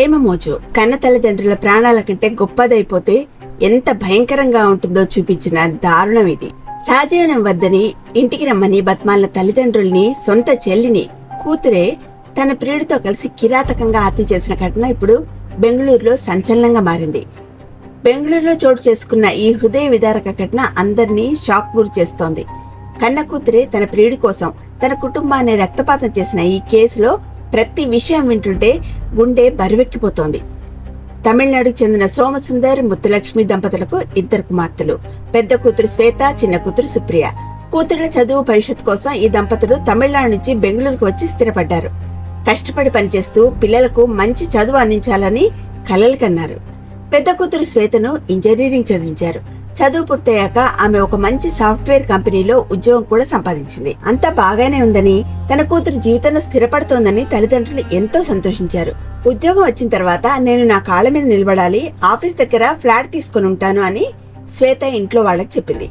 ప్రేమ మోజు కన్న తల్లిదండ్రుల ప్రాణాల కంటే గొప్పదైపోతే ఎంత భయంకరంగా ఉంటుందో చూపించిన దారుణం ఇది. సహజీవనం వద్దని ఇంటికి రమ్మని బతిమాలిన తల్లిదండ్రుల్ని సొంత చెల్లిని కూతురే తన ప్రియుడితో కలిసి కిరాతకంగా హత్య చేసిన ఘటన ఇప్పుడు బెంగళూరులో సంచలనంగా మారింది. బెంగళూరులో చోటు చేసుకున్న ఈ హృదయ విదారక ఘటన అందరినీ షాక్ గురి చేస్తోంది. కన్న కూతురే తన ప్రియుడి కోసం తన కుటుంబాన్ని రక్తపాతం చేసిన ఈ కేసులో ప్రతి విషయం వింటుంటే గుండె బరువెక్కిపోతోంది. తమిళనాడుకు చెందిన సోమసుందర్ ముత్తులక్ష్మి దంపతులకు 2 కుమార్తెలు. పెద్ద కూతురు శ్వేత, చిన్న కూతురు సుప్రియ. కూతురుల చదువు భవిష్యత్ కోసం ఈ దంపతులు తమిళనాడు నుంచి బెంగళూరుకు వచ్చి స్థిరపడ్డారు. కష్టపడి పనిచేస్తూ పిల్లలకు మంచి చదువు అందించాలని కలలు కన్నారు. పెద్ద కూతురు శ్వేతను ఇంజనీరింగ్ చదివించారు. చదువు పూర్తయ్యాక ఆమె ఒక మంచి సాఫ్ట్వేర్ కంపెనీలో ఉద్యోగం కూడా సంపాదించింది. అంతా బాగానే ఉందని, తన కూతురు జీవితంలో స్థిరపడుతోందని తల్లిదండ్రులు ఎంతో సంతోషించారు. ఉద్యోగం వచ్చిన తర్వాత నేను నా కాళ్ళ మీద నిలబడాలి, ఆఫీస్ దగ్గర ఫ్లాట్ తీసుకుని ఉంటాను అని శ్వేత ఇంట్లో వాళ్ళకి చెప్పింది.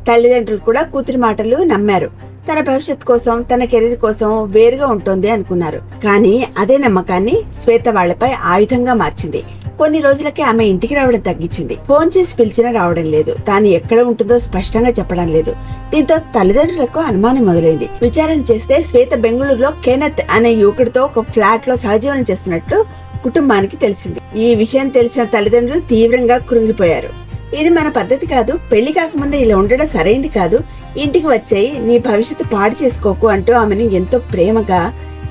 తల్లిదండ్రులు కూడా కూతురి మాటలు నమ్మారు. తన భవిష్యత్ కోసం, తన కెరీర్ కోసం వేరుగా ఉంటుంది అనుకున్నారు. కానీ అదే నమ్మకాన్ని శ్వేత వాళ్లపై ఆయుధంగా మార్చింది. కొన్ని రోజులకే ఆమె ఇంటికి రావడం తగ్గించింది. ఫోన్ చేసి పిలిచినా రావడం లేదు. తాను ఎక్కడ ఉంటుందో స్పష్టంగా చెప్పడం లేదు. దీంతో తల్లిదండ్రులకు అనుమానం మొదలైంది. విచారణ చేస్తే శ్వేత బెంగళూరులో కెనెత్ అనే యువకుడితో ఒక ఫ్లాట్ లో సహజీవనం చేస్తున్నట్లు కుటుంబానికి తెలిసింది. ఈ విషయం తెలిసిన తల్లిదండ్రులు తీవ్రంగా కృంగిపోయారు. ఇది మన పద్ధతి కాదు, పెళ్లి కాకముందే ఇలా ఉండడం సరైంది కాదు, ఇంటికి వచ్చేయి, నీ భవిష్యత్తు పాడు చేసుకోకు అంటూ ఆమెను ఎంతో ప్రేమగా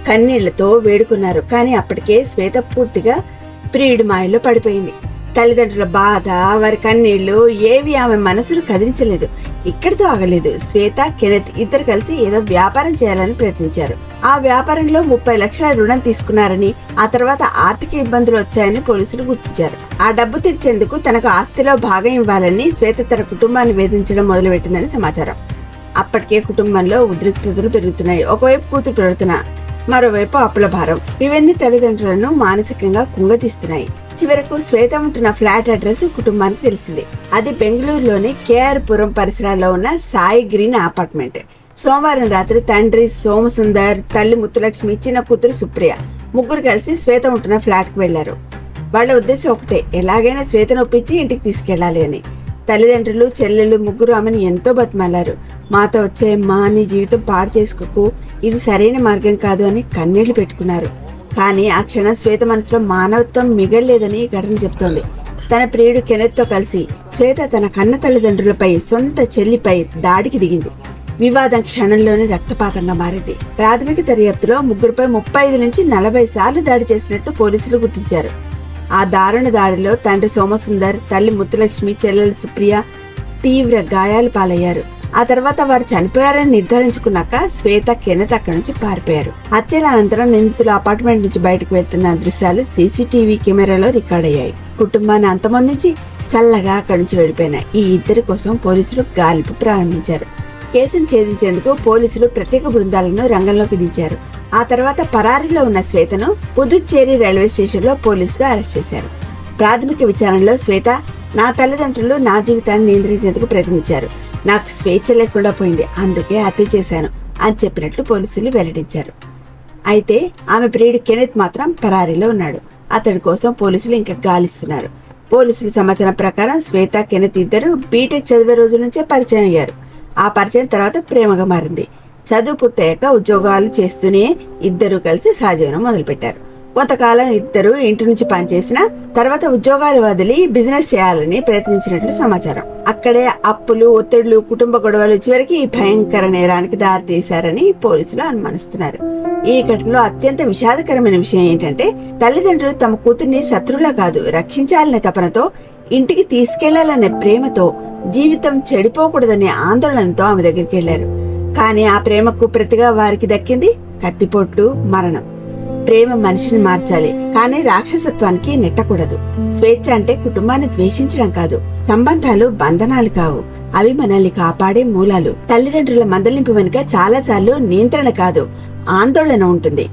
కన్నీళ్లతో వేడుకున్నారు. కానీ అప్పటికే శ్వేత పూర్తిగా ప్రియుడి మాయలో పడిపోయింది. తల్లిదండ్రుల బాధ, వారి కన్నీళ్లు ఏవి ఆమె మనసును కదిలించలేదు. ఇక్కడితో ఆగలేదు. శ్వేత, కెనెత్ ఇద్దరు కలిసి ఏదో వ్యాపారం చేయాలని ప్రయత్నించారు. ఆ వ్యాపారంలో 30 లక్షల రుణం తీసుకున్నారని, ఆ తర్వాత ఆర్థిక ఇబ్బందులు వచ్చాయని పోలీసులు గుర్తించారు. ఆ డబ్బు తీర్చేందుకు తనకు ఆస్తిలో భాగం ఇవ్వాలని శ్వేత తన కుటుంబాన్ని వేధించడం మొదలుపెట్టిందని సమాచారం. అప్పటికే కుటుంబంలో ఉద్రిక్తతలు పెరుగుతున్నాయి. ఒకవైపు కూతురు ప్రవర్తన, మరోవైపు అప్పుల భారం, ఇవన్నీ తల్లిదండ్రులను మానసికంగా కుంగతీస్తున్నాయి. చివరకు శ్వేత ఉంటున్న ఫ్లాట్ అడ్రస్ కుటుంబానికి తెలిసింది. అది బెంగళూరులోని కేఆర్ పురం పరిసరాల్లో ఉన్న సాయి గ్రీన్ అపార్ట్మెంట్. సోమవారం రాత్రి తండ్రి సోమసుందర్, తల్లి ముత్తులక్ష్మి, చిన్న కూతురు సుప్రియ ముగ్గురు కలిసి శ్వేత ఉంటున్న ఫ్లాట్ కు వెళ్లారు. వాళ్ల ఉద్దేశం ఒకటే, ఎలాగైనా శ్వేతను ఒప్పించి ఇంటికి తీసుకెళ్లాలి అని. తల్లిదండ్రులు, చెల్లెళ్ళు ముగ్గురు ఆమెను ఎంతో బతిమాలారు. మాతో వచ్చేయమ్మా, నీ జీవితం పాడు చేసుకోకు, ఇది సరైన మార్గం కాదు అని కన్నీళ్లు పెట్టుకున్నారు. కానీ ఆ క్షణం శ్వేత మనసులో మానవత్వం మిగల్లేదని ఈ ఘటన చెప్తోంది. తన ప్రియుడు కెనెత్ తో కలిసి శ్వేత తన కన్న తల్లిదండ్రులపై, సొంత చెల్లిపై దాడికి దిగింది. వివాదం క్షణంలోనే రక్తపాతంగా మారింది. ప్రాథమిక దర్యాప్తులో ముగ్గురుపై 35 నుంచి 40 సార్లు దాడి చేసినట్లు పోలీసులు గుర్తించారు. ఆ దారుణ దాడిలో తండ్రి సోమసుందర్, తల్లి ముత్తులక్ష్మి, చెల్లెలు సుప్రియ తీవ్ర గాయాలు పాలయ్యారు. ఆ తర్వాత వారు చనిపోయారని నిర్ధారించుకున్నాక శ్వేత, కెనెత్ అక్కడి నుంచి పారిపోయారు. హత్యల అనంతరం నిందితులు అపార్ట్మెంట్ నుంచి బయటకు వెళ్తున్న దృశ్యాలు సీసీటీవీ కెమెరాలో రికార్డ్ అయ్యాయి. కుటుంబాన్ని అంతమొందించి చల్లగా అక్కడి నుంచి వెళ్లిపోయిన ఈ ఇద్దరి కోసం పోలీసులు గాలింపు ప్రారంభించారు. కేసును ఛేదించేందుకు పోలీసులు ప్రత్యేక బృందాలను రంగంలోకి దించారు. ఆ తర్వాత పరారీలో ఉన్న శ్వేతను పుదుచ్చేరి రైల్వే స్టేషన్ లో పోలీసులు అరెస్ట్ చేశారు. ప్రాథమిక విచారణలో శ్వేత, నా తల్లిదండ్రులు నా జీవితాన్ని నియంత్రించేందుకు ప్రయత్నించారు, నాకు స్వేచ్ఛ లేకుండా పోయింది, అందుకే హత్య చేశాను అని చెప్పినట్లు పోలీసులు వెల్లడించారు. అయితే ఆమె ప్రియుడు కెనెత్ మాత్రం పరారీలో ఉన్నాడు. అతడి కోసం పోలీసులు ఇంకా గాలిస్తున్నారు. పోలీసుల సమాచారం ప్రకారం శ్వేత, కెనెత్ ఇద్దరు బీటెక్ చదివే రోజుల నుంచే పరిచయం అయ్యారు. ఆ పరిచయం తర్వాత ప్రేమగా మారింది. చదువు పూర్తయ్యాక ఉద్యోగాలు చేస్తూనే ఇద్దరు కలిసి సహజీవనం మొదలుపెట్టారు. కొంతకాలం ఇద్దరు ఇంటి నుంచి పనిచేసిన తర్వాత ఉద్యోగాలు వదిలి బిజినెస్ చేయాలని ప్రయత్నించినట్లు సమాచారం. అక్కడే అప్పులు, ఒత్తిళ్లు, కుటుంబ గొడవలు చివరికి భయంకర నేరానికి దారితీశారని పోలీసులు అనుమానిస్తున్నారు. ఈ ఘటనలో అత్యంత విషాదకరమైన విషయం ఏంటంటే, తల్లిదండ్రులు తమ కూతుర్ని శత్రువులా కాదు, రక్షించాలనే తపనతో, ఇంటికి తీసుకెళ్లాలనే ప్రేమతో, జీవితం చెడిపోకూడదనే ఆందోళనతో ఆమె దగ్గరికి వెళ్లారు. కానీ ఆ ప్రేమకు ప్రతిగా వారికి దక్కింది కత్తిపోట్లు, మరణం. ప్రేమ మనిషిని మార్చాలి, కానీ రాక్షసత్వానికి నెట్టకూడదు. స్వేచ్ఛ అంటే కుటుంబాన్ని ద్వేషించడం కాదు, సంబంధాలు బంధనాలు కావు, అవి మనల్ని కాపాడే మూలాలు. తల్లిదండ్రుల మందలింపు వెనుక చాలా సార్లు నియంత్రణ కాదు, ఆందోళన ఉంటుంది.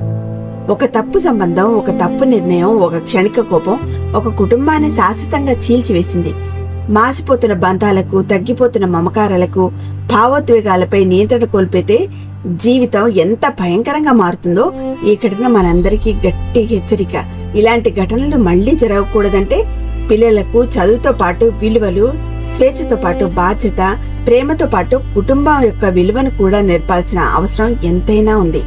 ఒక తప్పు సంబంధం, ఒక తప్పు నిర్ణయం, ఒక క్షణిక కోపం ఒక కుటుంబాన్ని శాశ్వతంగా చీల్చివేసింది. మాసిపోతున్న బంధాలకు, తగ్గిపోతున్న మమకారాలకు, భావోద్వేగాలపై నియంత్రణ కోల్పోతే జీవితం ఎంత భయంకరంగా మారుతుందో ఈ ఘటన మనందరికీ గట్టి హెచ్చరిక. ఇలాంటి ఘటనలు మళ్లీ జరగకూడదంటే పిల్లలకు చదువుతో పాటు విలువలు, స్వేచ్ఛతో పాటు బాధ్యత, ప్రేమతో పాటు కుటుంబం యొక్క విలువను కూడా నేర్పాల్సిన అవసరం ఎంతైనా ఉంది.